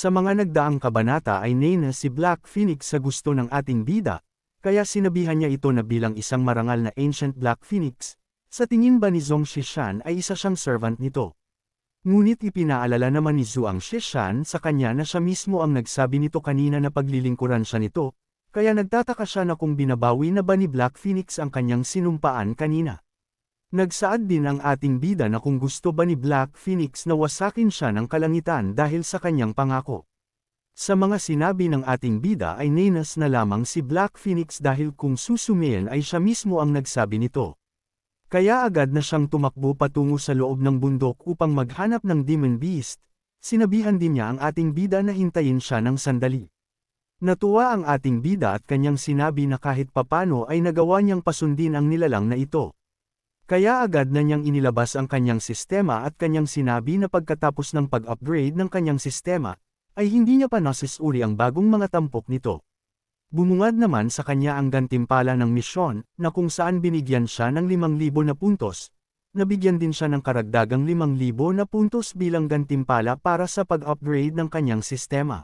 Sa mga nagdaang kabanata ay nena si Black Phoenix sa gusto ng ating bida, kaya sinabihan niya ito na bilang isang marangal na Ancient Black Phoenix. Sa tingin ba ni Zhong Xishan ay isa siyang servant nito? Ngunit ipinaalala naman ni Zhuang Xishan sa kanya na siya mismo ang nagsabi nito kanina na paglilingkuran siya nito, kaya nagtataka siya na kung binabawi na ba ni Black Phoenix ang kanyang sinumpaan kanina. Nagsaad din ang ating bida na kung gusto ba ni Black Phoenix na wasakin siya ng kalangitan dahil sa kanyang pangako. Sa mga sinabi ng ating bida ay nenas na lamang si Black Phoenix dahil kung susumil ay siya mismo ang nagsabi nito. Kaya agad na siyang tumakbo patungo sa loob ng bundok upang maghanap ng Demon Beast. Sinabihan din niya ang ating bida na hintayin siya ng sandali. Natuwa ang ating bida at kanyang sinabi na kahit papano ay nagawa niyang pasundin ang nilalang na ito. Kaya agad na niyang inilabas ang kanyang sistema at kanyang sinabi na pagkatapos ng pag-upgrade ng kanyang sistema, ay hindi niya pa nasusuri ang bagong mga tampok nito. Bumungad naman sa kanya ang gantimpala ng misyon, na kung saan binigyan siya ng 5,000 na puntos. Nabigyan din siya ng karagdagang 5,000 na puntos bilang gantimpala para sa pag-upgrade ng kanyang sistema.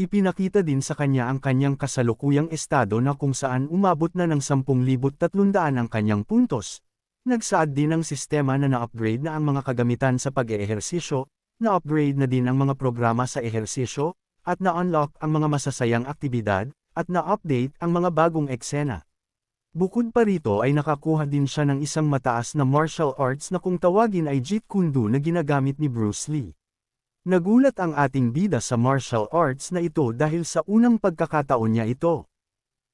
Ipinakita din sa kanya ang kanyang kasalukuyang estado na kung saan umabot na ng 10,300 ang kanyang puntos. Nagsaad din ng sistema na na-upgrade na ang mga kagamitan sa pag-eehersisyo, na-upgrade na din ang mga programa sa ehersisyo, at na-unlock ang mga masasayang aktibidad, at na-update ang mga bagong eksena. Bukod pa rito ay nakakuha din siya ng isang mataas na martial arts na kung tawagin ay Jeet Kune Do na ginagamit ni Bruce Lee. Nagulat ang ating bida sa martial arts na ito dahil sa unang pagkakataon niya ito.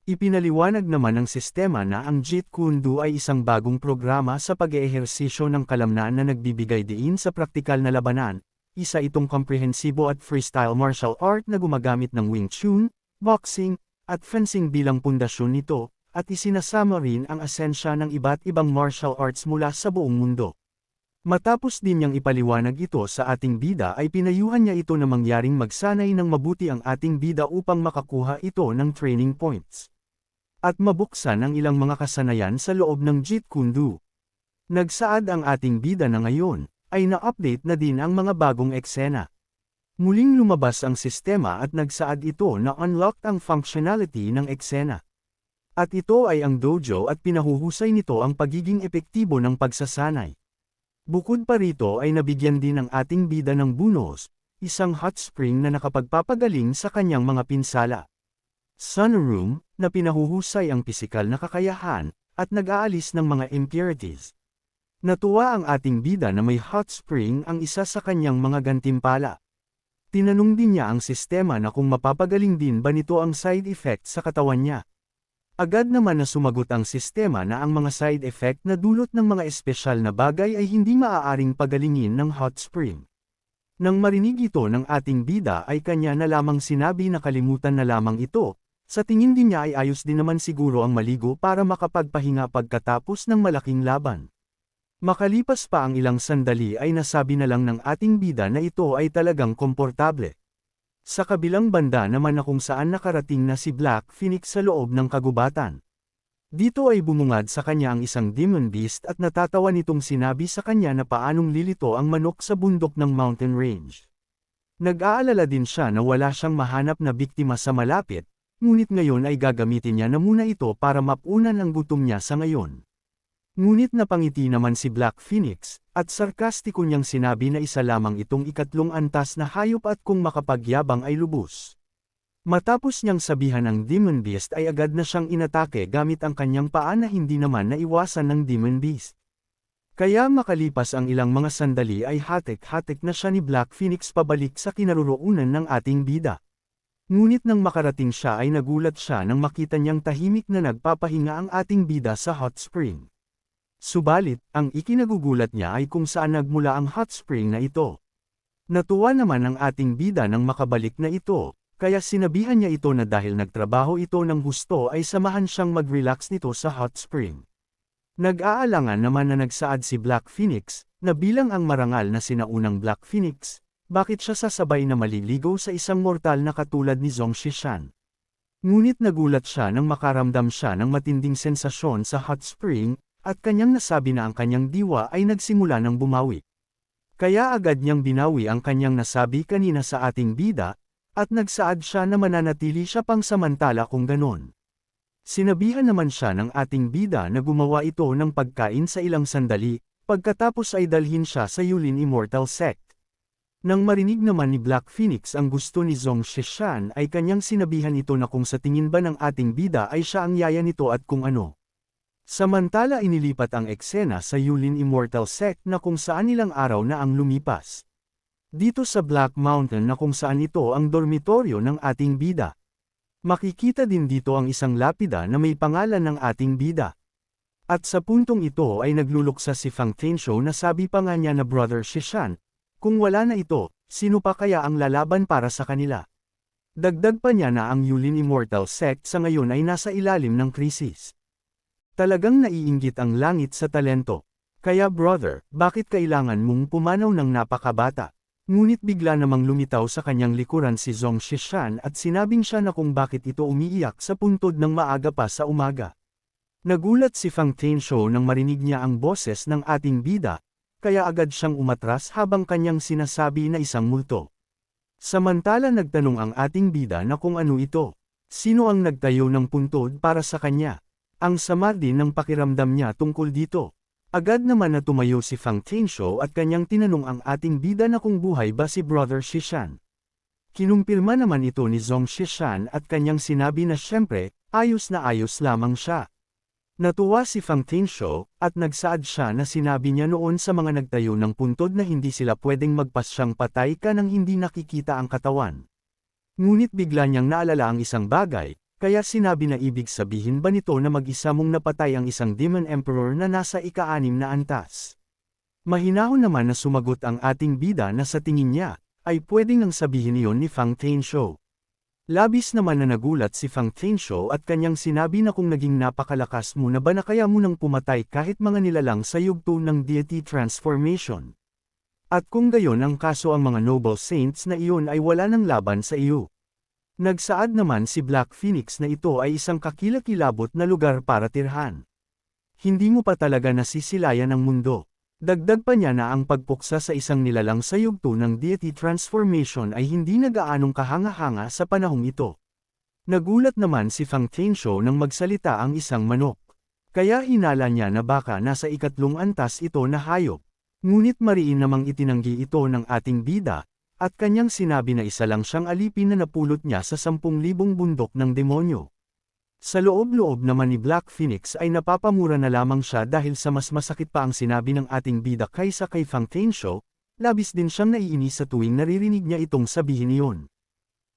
Ipinaliwanag naman ng sistema na ang Jeet Kune Do ay isang bagong programa sa pag-eehersisyo ng kalamnaan na nagbibigay diin sa praktikal na labanan. Isa itong komprehensibo at freestyle martial art na gumagamit ng Wing Chun, boxing, at fencing bilang pundasyon nito, at isinasama rin ang esensya ng iba't ibang martial arts mula sa buong mundo. Matapos din niyang ipaliwanag ito sa ating bida ay pinayuhan niya ito na mangyaring magsanay ng mabuti ang ating bida upang makakuha ito ng training points. At mabuksan ang ilang mga kasanayan sa loob ng Jeet Kune Do. Nagsaad ang ating bida na ngayon, ay na-update na din ang mga bagong eksena. Muling lumabas ang sistema at nagsaad ito na unlocked ang functionality ng eksena. At ito ay ang dojo at pinahuhusay nito ang pagiging epektibo ng pagsasanay. Bukod pa rito ay nabigyan din ang ating bida ng bonus, isang hot spring na nakapagpapagaling sa kanyang mga pinsala. Sun Room, na pinahuhusay ang pisikal na kakayahan, at nag-aalis ng mga impurities. Natuwa ang ating bida na may hot spring ang isa sa kanyang mga gantimpala. Tinanong din niya ang sistema na kung mapapagaling din ba nito ang side effect sa katawan niya. Agad naman na sumagot ang sistema na ang mga side effect na dulot ng mga espesyal na bagay ay hindi maaaring pagalingin ng hot spring. Nang marinig ito ng ating bida ay kanya na lamang sinabi na kalimutan na lamang ito. Sa tingin din niya ay ayos din naman siguro ang maligo para makapagpahinga pagkatapos ng malaking laban. Makalipas pa ang ilang sandali ay nasabi na lang ng ating bida na ito ay talagang komportable. Sa kabilang banda naman na kung saan nakarating na si Black Phoenix sa loob ng kagubatan. Dito ay bumungad sa kanya ang isang Demon Beast at natatawa nitong sinabi sa kanya na paanong lilito ang manok sa bundok ng mountain range. Nag-aalala din siya na wala siyang mahanap na biktima sa malapit. Ngunit ngayon ay gagamitin niya na muna ito para mapunan ang gutom niya sa ngayon. Ngunit napangiti naman si Black Phoenix, at sarkastiko niyang sinabi na isa lamang itong ikatlong antas na hayop at kung makapagyabang ay lubos. Matapos niyang sabihan ang Demon Beast ay agad na siyang inatake gamit ang kanyang paa na hindi naman naiwasan ng Demon Beast. Kaya makalipas ang ilang mga sandali ay hatik-hatik na siya ni Black Phoenix pabalik sa kinaroroonan ng ating bida. Ngunit nang makarating siya ay nagulat siya nang makita niyang tahimik na nagpapahinga ang ating bida sa hot spring. Subalit, ang ikinagugulat niya ay kung saan nagmula ang hot spring na ito. Natuwa naman ang ating bida nang makabalik na ito, kaya sinabihan niya ito na dahil nagtrabaho ito ng husto ay samahan siyang mag-relax nito sa hot spring. Nag-aalangan naman na nagsaad si Black Phoenix, na bilang ang marangal na sinaunang Black Phoenix, bakit siya sasabay na maliligaw sa isang mortal na katulad ni Zhong Xishan? Ngunit nagulat siya nang makaramdam siya ng matinding sensasyon sa hot spring, at kanyang nasabi na ang kanyang diwa ay nagsimula ng bumawi. Kaya agad niyang binawi ang kanyang nasabi kanina sa ating bida, at nagsaad siya na mananatili siya pang samantala kung ganon. Sinabihan naman siya ng ating bida na gumawa ito ng pagkain sa ilang sandali, pagkatapos ay dalhin siya sa Yulin Immortal Sect. Nang marinig naman ni Black Phoenix ang gusto ni Zhong Shishan ay kanyang sinabihan ito na kung sa tingin ba ng ating bida ay siya ang yaya nito at kung ano. Samantala inilipat ang eksena sa Yulin Immortal Sect na kung saan ilang araw na ang lumipas. Dito sa Black Mountain na kung saan ito ang dormitoryo ng ating bida. Makikita din dito ang isang lapida na may pangalan ng ating bida. At sa puntong ito ay nagluluksa si Fang Tianshou na sabi pa nga niya na Brother Shishan, kung wala na ito, sino pa kaya ang lalaban para sa kanila? Dagdag pa niya na ang Yulin Immortal Sect sa ngayon ay nasa ilalim ng krisis. Talagang naiinggit ang langit sa talento. Kaya brother, bakit kailangan mong pumanaw ng napakabata? Ngunit bigla namang lumitaw sa kanyang likuran si Zhong Shishan at sinabing siya na kung bakit ito umiiyak sa puntod ng maaga pa sa umaga. Nagulat si Fang Tianshou nang marinig niya ang boses ng ating bida, kaya agad siyang umatras habang kanyang sinasabi na isang multo. Samantala nagtanong ang ating bida na kung ano ito. Sino ang nagtayo ng puntod para sa kanya? Ang sama din ng pakiramdam niya tungkol dito. Agad naman na tumayo si Fang Tianshou at kanyang tinanong ang ating bida na kung buhay ba si Brother Shishan. Kinumpirma naman ito ni Zhong Shishan at kanyang sinabi na siyempre, ayos na ayos lamang siya. Natuwa si Fang Tianshou, at nagsaad siya na sinabi niya noon sa mga nagtayo ng puntod na hindi sila pwedeng magpasyang patay ka nang hindi nakikita ang katawan. Ngunit bigla niyang naalala ang isang bagay, kaya sinabi na ibig sabihin ba nito na mag-isa mong napatay ang isang Demon Emperor na nasa ika-6 na antas. Mahinahon naman na sumagot ang ating bida na sa tingin niya, ay pwedeng nang sabihin iyon ni Fang Tianshou. Labis naman na nagulat si Fang Tianshou at kanyang sinabi na kung naging napakalakas mo na ba na kaya mo nang pumatay kahit mga nilalang sa yugto ng deity transformation. At kung gayon ang kaso ang mga noble saints na iyon ay wala ng laban sa iyo. Nagsaad naman si Black Phoenix na ito ay isang kakilakilabot na lugar para tirhan. Hindi mo pa talaga nasisilayan ang mundo. Dagdag pa niya na ang pagpuksa sa isang nilalang sa yugto ng deity transformation ay hindi na gaanong kahanga-hanga sa panahong ito. Nagulat naman si Fang Tianshou nang magsalita ang isang manok. Kaya hinala niya na baka nasa ikatlong antas ito na hayop. Ngunit mariin namang itinanggi ito ng ating bida, at kanyang sinabi na isa lang siyang alipin na napulot niya sa 10,000 bundok ng demonyo. Sa loob-loob naman ni Black Phoenix ay napapamura na lamang siya dahil sa mas masakit pa ang sinabi ng ating bida kaysa kay Fang Tianshou, labis din siyang naiinis sa tuwing naririnig niya itong sabihin iyon.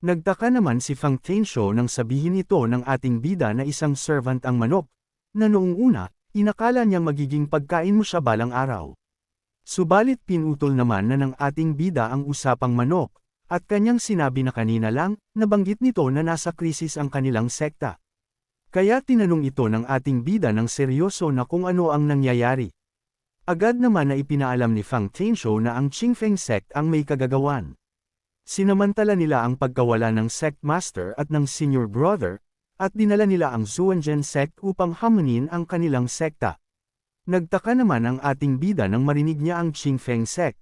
Nagtaka naman si Fang Tianshou nang sabihin ito ng ating bida na isang servant ang manok, na noong una, inakala niyang magiging pagkain mo siya balang araw. Subalit pinutol naman na ng ating bida ang usapang manok, at kanyang sinabi na kanina lang, nabanggit nito na nasa krisis ang kanilang sekta. Kaya tinanong ito ng ating bida ng seryoso na kung ano ang nangyayari. Agad naman na ipinaalam ni Fang Tianshou na ang Qingfeng sect ang may kagagawan. Sinamantala nila ang pagkawala ng sect master at ng senior brother, at dinala nila ang Zuanzhen sect upang hamunin ang kanilang sekta. Nagtaka naman ang ating bida nang marinig niya ang Qingfeng sect.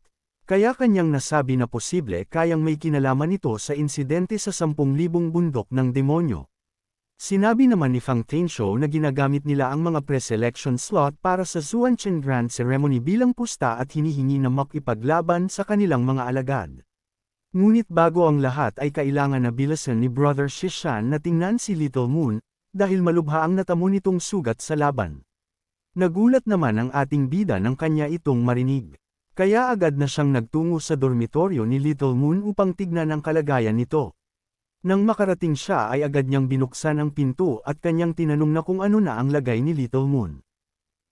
Kaya kanyang nasabi na posible kayang may kinalaman ito sa insidente sa 10,000 bundok ng demonyo. Sinabi naman ni Fang Tianshou na ginagamit nila ang mga pre-selection slot para sa Zuanzhen Grand Ceremony bilang pusta at hinihingi na makipaglaban sa kanilang mga alagad. Ngunit bago ang lahat ay kailangan na bilasan ni Brother Shishan na tingnan si Little Moon, dahil malubha ang natamo nitong sugat sa laban. Nagulat naman ang ating bida nang kanya itong marinig. Kaya agad na siyang nagtungo sa dormitoryo ni Little Moon upang tignan ang kalagayan nito. Nang makarating siya ay agad niyang binuksan ang pinto at kanyang tinanong na kung ano na ang lagay ni Little Moon.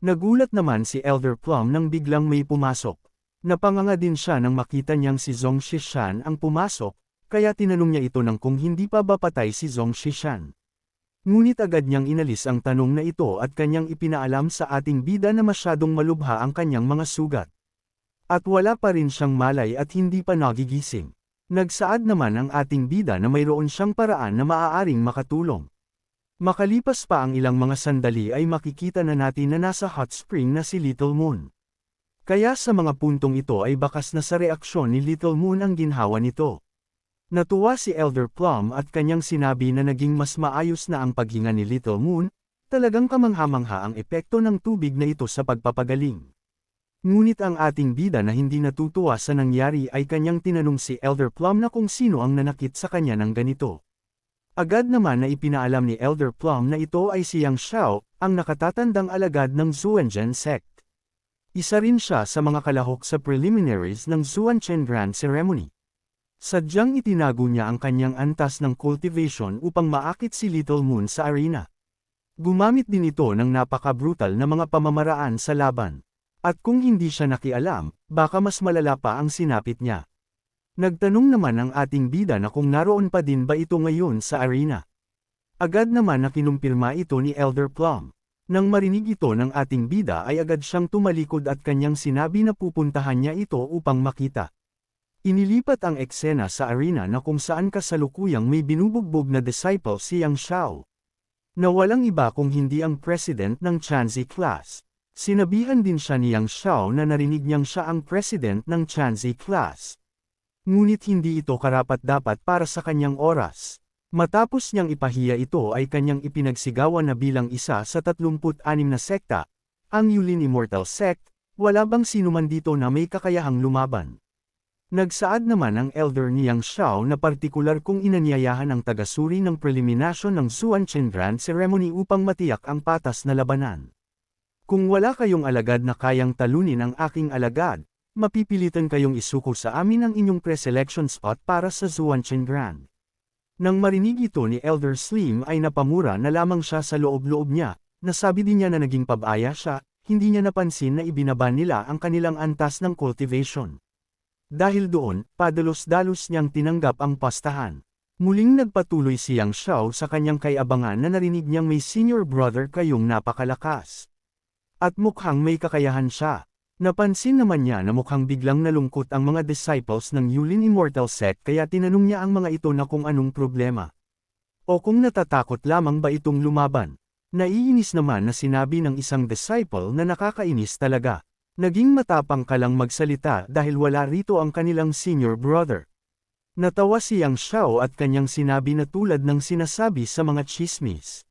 Nagulat naman si Elder Plum nang biglang may pumasok. Napanganga din siya nang makita niyang si Zhong Shishan ang pumasok, kaya tinanong niya ito nang kung hindi pa ba patay si Zhong Shishan. Ngunit agad niyang inalis ang tanong na ito at kanyang ipinaalam sa ating bida na masyadong malubha ang kanyang mga sugat. At wala pa rin siyang malay at hindi pa nagigising. Nagsaad naman ang ating bida na mayroon siyang paraan na maaaring makatulong. Makalipas pa ang ilang mga sandali ay makikita na natin na nasa hot spring na si Little Moon. Kaya sa mga puntong ito ay bakas na sa reaksyon ni Little Moon ang ginhawa nito. Natuwa si Elder Plum at kanyang sinabi na naging mas maayos na ang paghinga ni Little Moon, talagang kamangha-mangha ang epekto ng tubig na ito sa pagpapagaling. Ngunit ang ating bida na hindi natutuwa sa nangyari ay kanyang tinanong si Elder Plum na kung sino ang nanakit sa kanya ng ganito. Agad naman na ipinaalam ni Elder Plum na ito ay si Yang Xiao, ang nakatatandang alagad ng Zuanzhen sect. Isa rin siya sa mga kalahok sa preliminaries ng Zuanzhen Grand Ceremony. Sadyang itinago niya ang kanyang antas ng cultivation upang maakit si Little Moon sa arena. Gumamit din ito ng napaka-brutal na mga pamamaraan sa laban. At kung hindi siya nakialam, baka mas malala pa ang sinapit niya. Nagtanong naman ang ating bida na kung naroon pa din ba ito ngayon sa arena. Agad naman na kinumpirma ito ni Elder Plum. Nang marinig ito ng ating bida ay agad siyang tumalikod at kanyang sinabi na pupuntahan niya ito upang makita. Inilipat ang eksena sa arena na kung saan kasalukuyang may binubugbog na disciple si Yang Xiao. Na walang iba kung hindi ang president ng Chanzi class. Sinabihan din siya ni Yang Xiao na narinig niyang siya ang president ng Chanzi class. Ngunit hindi ito karapat-dapat para sa kanyang oras. Matapos niyang ipahiya ito ay kanyang ipinagsigawan na bilang isa sa 36 na sekta, ang Yulin Immortal Sect, wala bang sinuman dito na may kakayahang lumaban. Nagsaad naman ang elder ni Yang Xiao na partikular kung inanyayahan ang tagasuri ng preliminasyon ng Zuanzhen Grand Ceremony upang matiyak ang patas na labanan. Kung wala kayong alagad na kayang talunin ang aking alagad, mapipilitan kayong isuko sa amin ang inyong preselection spot para sa Zuanzhen Grand. Nang marinig ito ni Elder Slim ay napamura na lamang siya sa loob-loob niya, nasabi din niya na naging pabaya siya, hindi niya napansin na ibinaban nila ang kanilang antas ng cultivation. Dahil doon, padalos-dalos niyang tinanggap ang pastahan. Muling nagpatuloy si Yang Xiao sa kanyang kayabangan na narinig niyang may senior brother kayong napakalakas. At mukhang may kakayahan siya. Napansin naman niya na mukhang biglang nalungkot ang mga disciples ng Yulin Immortal Sect kaya tinanong niya ang mga ito na kung anong problema. O kung natatakot lamang ba itong lumaban. Naiinis naman na sinabi ng isang disciple na nakakainis talaga. Naging matapang ka lang magsalita dahil wala rito ang kanilang senior brother. Natawa si Yang Xiao at kanyang sinabi na tulad ng sinasabi sa mga chismis.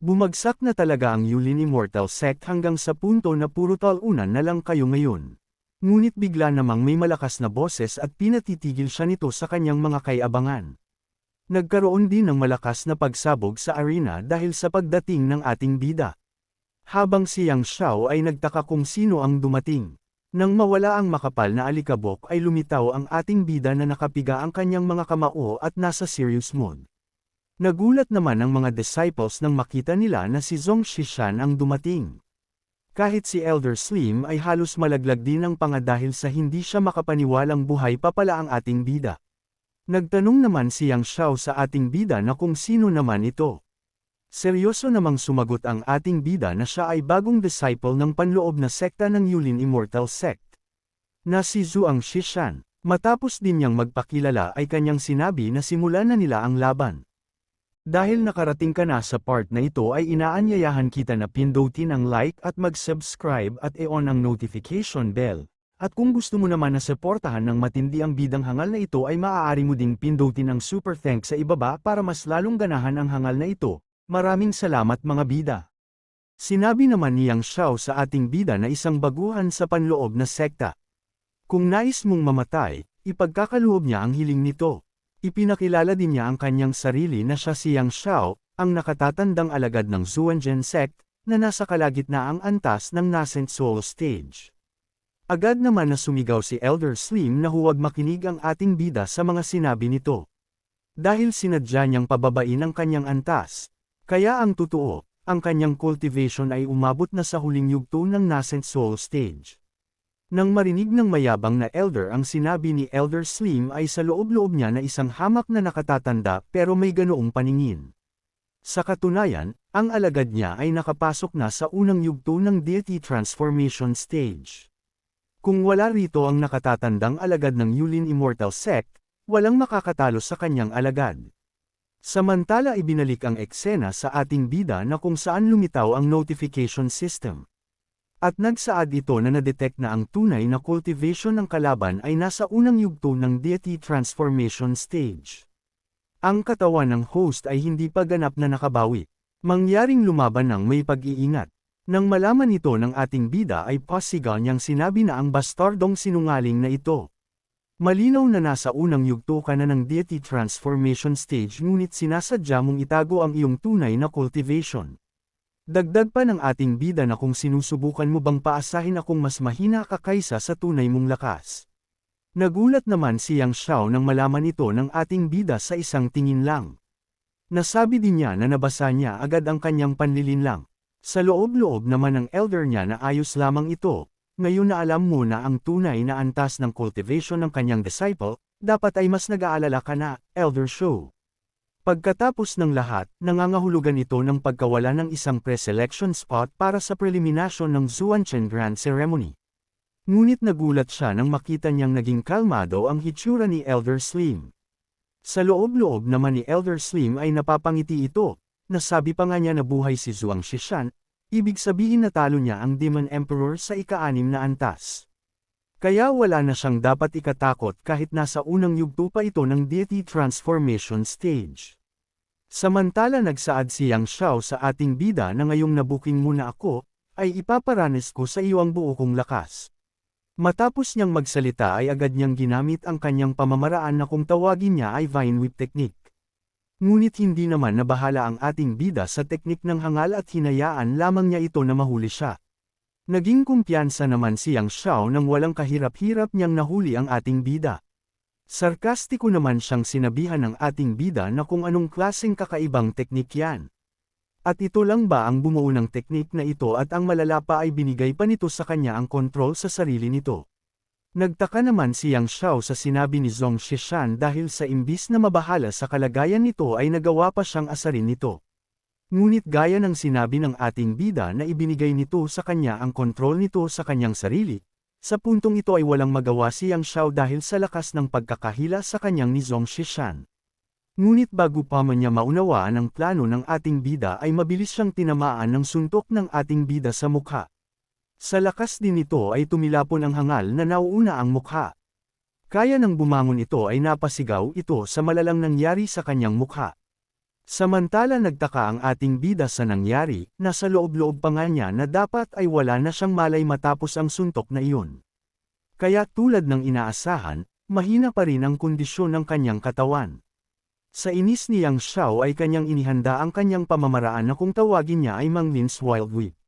Bumagsak na talaga ang Yulin Immortal Sect hanggang sa punto na puro talunan na lang kayo ngayon. Ngunit bigla namang may malakas na boses at pinatitigil siya nito sa kanyang mga kayabangan. Nagkaroon din ng malakas na pagsabog sa arena dahil sa pagdating ng ating bida. Habang si Yang Xiao ay nagtaka kung sino ang dumating. Nang mawala ang makapal na alikabok ay lumitaw ang ating bida na nakapiga ang kanyang mga kamao at nasa serious mood. Nagulat naman ang mga disciples nang makita nila na si Zhong Shishan ang dumating. Kahit si Elder Slim ay halos malaglag din ang panga dahil sa hindi siya makapaniwalang buhay pa pala ang ating bida. Nagtanong naman si Yang Xiao sa ating bida na kung sino naman ito. Seryoso namang sumagot ang ating bida na siya ay bagong disciple ng panloob na sekta ng Yulin Immortal Sect. Na si Zhuang Shishan. Matapos din niyang magpakilala ay kanyang sinabi na simulan na nila ang laban. Dahil nakarating ka na sa part na ito ay inaanyayahan kita na pindutin ang like at mag-subscribe at i-on ang notification bell. At kung gusto mo naman na suportahan ng matindi ang bidang hangal na ito ay maaari mo ding pindutin ang super thanks sa ibaba para mas lalong ganahan ang hangal na ito. Maraming salamat mga bida. Sinabi naman ni Yang Xiao sa ating bida na isang baguhan sa panloob na sekta. Kung nais mong mamatay, ipagkakaloob niya ang hiling nito. Ipinakilala din niya ang kanyang sarili na siya si Yang Xiao, ang nakatatandang alagad ng Zuanzhen Sect, na nasa kalagitnaang antas ng Nascent Soul Stage. Agad naman na sumigaw si Elder Slim na huwag makinig ang ating bida sa mga sinabi nito. Dahil sinadya niyang pababain ang kanyang antas. Kaya ang totoo, ang kanyang cultivation ay umabot na sa huling yugto ng Nascent Soul Stage. Nang marinig ng mayabang na elder ang sinabi ni Elder Slim ay sa loob-loob niya na isang hamak na nakatatanda pero may ganoong paningin. Sa katunayan, ang alagad niya ay nakapasok na sa unang yugto ng Deity Transformation Stage. Kung wala rito ang nakatatandang alagad ng Yulin Immortal Sect, walang makakatalo sa kanyang alagad. Samantala ibinalik ang eksena sa ating bida na kung saan lumitaw ang notification system. At nagsaad ito na na-detect na ang tunay na cultivation ng kalaban ay nasa unang yugto ng deity transformation stage. Ang katawan ng host ay hindi pa ganap na nakabawi. Mangyaring lumaban ng may pag-iingat. Nang malaman ito ng ating bida ay pasigaw niyang sinabi na ang bastardong sinungaling na ito. Malinaw na nasa unang yugto ka na ng deity transformation stage ngunit sinasadya mong itago ang iyong tunay na cultivation. Dagdag pa ng ating bida na kung sinusubukan mo bang paasahin akong mas mahina ka kaysa sa tunay mong lakas. Nagulat naman si Yang Xiao nang malaman ito ng ating bida sa isang tingin lang. Nasabi din niya na nabasa niya agad ang kanyang panlilinlang. Sa loob-loob naman ng elder niya na ayos lamang ito. Ngayon na alam mo na ang tunay na antas ng cultivation ng kanyang disciple, dapat ay mas nag-aalala ka na, Elder Show. Pagkatapos ng lahat, nangangahulugan ito ng pagkawala ng isang pre-selection spot para sa preliminasyon ng Zuanchen Grand Ceremony. Ngunit nagulat siya nang makita niyang naging kalmado ang hitsura ni Elder Slim. Sa loob-loob naman ni Elder Slim ay napapangiti ito, nasabi pa nga niya na buhay si Zhuang Shishan. Ibig sabihin natalo niya ang Demon Emperor sa ika-6 na antas. Kaya wala na siyang dapat ikatakot kahit nasa unang yugto pa ito ng deity transformation stage. Samantala nagsaad si Yang Xiao sa ating bida na ngayong nabuking muna ako, ay ipaparanas ko sa iyo ang buo kong lakas. Matapos niyang magsalita ay agad niyang ginamit ang kanyang pamamaraan na kung tawagin niya ay Vine Whip Technique. Ngunit hindi naman nabahala ang ating bida sa teknik ng hangal at hinayaan lamang niya ito na mahuli siya. Naging kumpiyansa naman si Yang Xiao nang walang kahirap-hirap niyang nahuli ang ating bida. Sarkastiko naman siyang sinabihan ng ating bida na kung anong klaseng kakaibang teknik yan. At ito lang ba ang bumuo ng teknik na ito at ang malala pa ay binigay pa nito sa kanya ang kontrol sa sarili nito. Nagtaka naman si Yang Xiao sa sinabi ni Zhong Shishan dahil sa imbis na mabahala sa kalagayan nito ay nagawa pa siyang asarin nito. Ngunit gaya ng sinabi ng ating bida na ibinigay nito sa kanya ang kontrol nito sa kanyang sarili, sa puntong ito ay walang magawa si Yang Xiao dahil sa lakas ng pagkakahila sa kanyang ni Zhong Shishan. Ngunit bago pa man niya maunawaan ang plano ng ating bida ay mabilis siyang tinamaan ng suntok ng ating bida sa mukha. Sa lakas din nito ay tumilapon ang hangal na nauuna ang mukha. Kaya nang bumangon ito ay napasigaw ito sa malalang nangyari sa kanyang mukha. Samantala nagtaka ang ating bida sa nangyari, na sa loob-loob pa nga niya na dapat ay wala na siyang malay matapos ang suntok na iyon. Kaya tulad ng inaasahan, mahina pa rin ang kondisyon ng kanyang katawan. Sa inis ni Yang Xiao ay kanyang inihanda ang kanyang pamamaraan na kung tawagin niya ay Mang Lin's Wild Whip.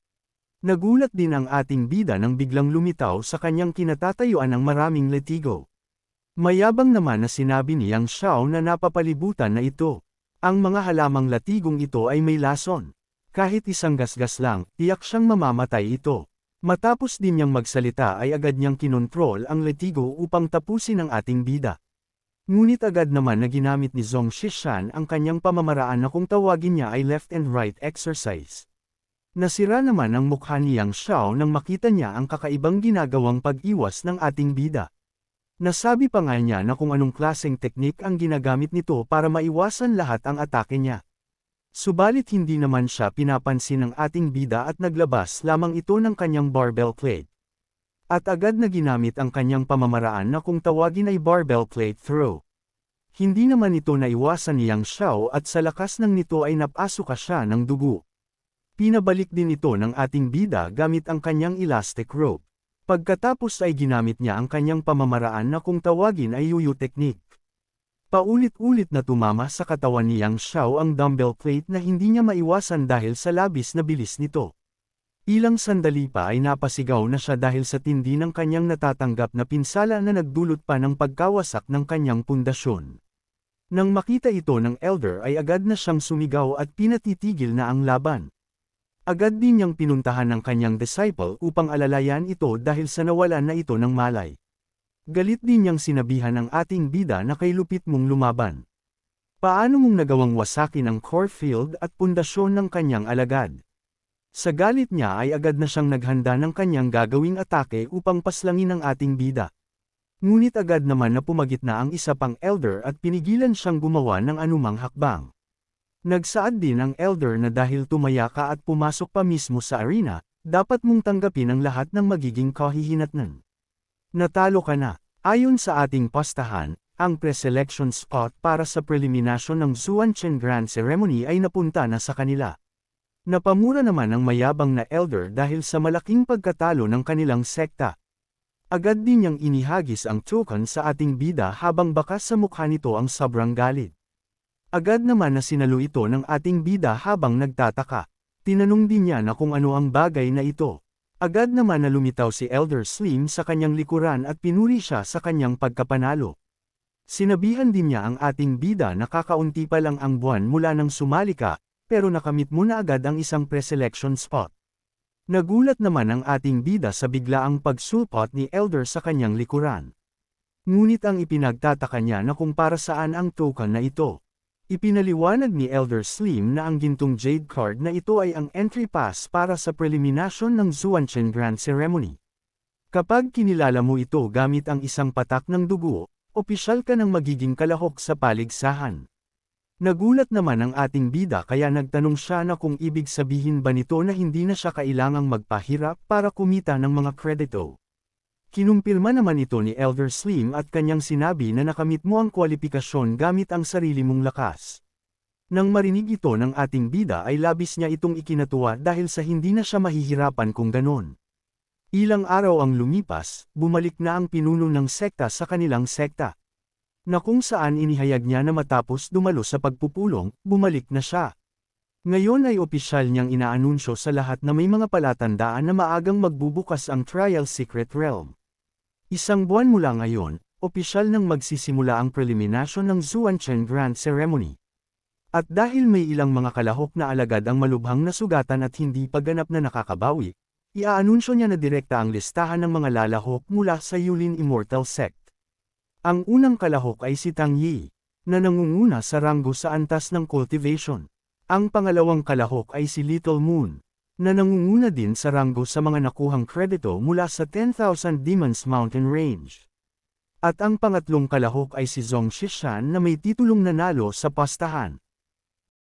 Nagulat din ang ating bida nang biglang lumitaw sa kanyang kinatatayuan ng maraming letigo. Mayabang naman na sinabi ni Yang Xiao na napapalibutan na ito. Ang mga halamang latigong ito ay may lason. Kahit isang gasgas lang, tiyak siyang mamamatay ito. Matapos din niyang magsalita ay agad niyang kinontrol ang letigo upang tapusin ang ating bida. Ngunit agad naman na ginamit ni Zhong Shishan ang kanyang pamamaraan na kung tawagin niya ay left and right exercise. Nasira naman ang mukha ni Yang Xiao nang makita niya ang kakaibang ginagawang pag-iwas ng ating bida. Nasabi pa nga niya na kung anong klaseng teknik ang ginagamit nito para maiwasan lahat ang atake niya. Subalit hindi naman siya pinapansin ng ating bida at naglabas lamang ito ng kanyang barbell plate. At agad na ginamit ang kanyang pamamaraan na kung tawagin ay barbell plate throw. Hindi naman ito naiwasan ni Yang Xiao at sa lakas ng nito ay napasuka siya ng dugo. Pinabalik din ito ng ating bida gamit ang kanyang elastic rope. Pagkatapos ay ginamit niya ang kanyang pamamaraan na kung tawagin ay yuyu technique. Paulit-ulit na tumama sa katawan ni Yang Xiao ang dumbbell plate na hindi niya maiwasan dahil sa labis na bilis nito. Ilang sandali pa ay napasigaw na siya dahil sa tindi ng kanyang natatanggap na pinsala na nagdulot pa ng pagkawasak ng kanyang pundasyon. Nang makita ito ng elder ay agad na siyang sumigaw at pinatitigil na ang laban. Agad din niyang pinuntahan ng kanyang disciple upang alalayan ito dahil sa nawalan na ito ng malay. Galit din niyang sinabihan ng ating bida na kay lupit mong lumaban. Paano mong nagawang wasakin ang core field at pundasyon ng kanyang alagad? Sa galit niya ay agad na siyang naghanda ng kanyang gagawing atake upang paslangin ang ating bida. Ngunit agad naman na pumagitna ang isa pang elder at pinigilan siyang gumawa ng anumang hakbang. Nagsaad din ang elder na dahil tumaya ka at pumasok pa mismo sa arena, dapat mong tanggapin ang lahat ng magiging kahihinatnan. Natalo ka na. Ayon sa ating pastahan, ang pre-selection spot para sa preliminasyon ng Zuanchen Grand Ceremony ay napunta na sa kanila. Napamura naman ang mayabang na elder dahil sa malaking pagkatalo ng kanilang sekta. Agad din niyang inihagis ang token sa ating bida habang bakas sa mukha nito ang sobrang galit. Agad naman na sinalo ito ng ating bida habang nagtataka. Tinanong din niya na kung ano ang bagay na ito. Agad naman na lumitaw si Elder Slim sa kanyang likuran at pinuri siya sa kanyang pagkapanalo. Sinabihan din niya ang ating bida na kakaunti pa lang ang buwan mula nang sumali ka, pero nakamit mo na agad ang isang pre-selection spot. Nagulat naman ang ating bida sa biglaang pagsulpot ni Elder sa kanyang likuran. Ngunit ang ipinagtataka niya na kung para saan ang token na ito. Ipinaliwanag ni Elder Slim na ang gintong jade card na ito ay ang entry pass para sa preliminasyon ng Zuanchen Grand Ceremony. Kapag kinilala mo ito gamit ang isang patak ng dugo, opisyal ka ng magiging kalahok sa paligsahan. Nagulat naman ang ating bida kaya nagtanong siya na kung ibig sabihin ba nito na hindi na siya kailangang magpahirap para kumita ng mga kredito. Kinumpirma naman ito ni Elder Slim at kanyang sinabi na nakamit mo ang kwalifikasyon gamit ang sarili mong lakas. Nang marinig ito ng ating bida ay labis niya itong ikinatuwa dahil sa hindi na siya mahihirapan kung ganon. Ilang araw ang lumipas, bumalik na ang pinuno ng sekta sa kanilang sekta. Na kung saan inihayag niya na matapos dumalo sa pagpupulong, bumalik na siya. Ngayon ay opisyal niyang inaanunsyo sa lahat na may mga palatandaan na maagang magbubukas ang Trial Secret Realm. Isang buwan mula ngayon, opisyal nang magsisimula ang preliminasyon ng Zuanchen Grand Ceremony. At dahil may ilang mga kalahok na alagad ang malubhang nasugatan at hindi pa ganap na nakakabawi, iaanunsyo niya na direkta ang listahan ng mga lalahok mula sa Yulin Immortal Sect. Ang unang kalahok ay si Tang Yi, na nangunguna sa ranggo sa antas ng cultivation. Ang pangalawang kalahok ay si Little Moon, na nangunguna din sa ranggo sa mga nakuhang kredito mula sa 10,000 Demons Mountain Range. At ang pangatlong kalahok ay si Zhong Shishan na may titulong nanalo sa pastahan.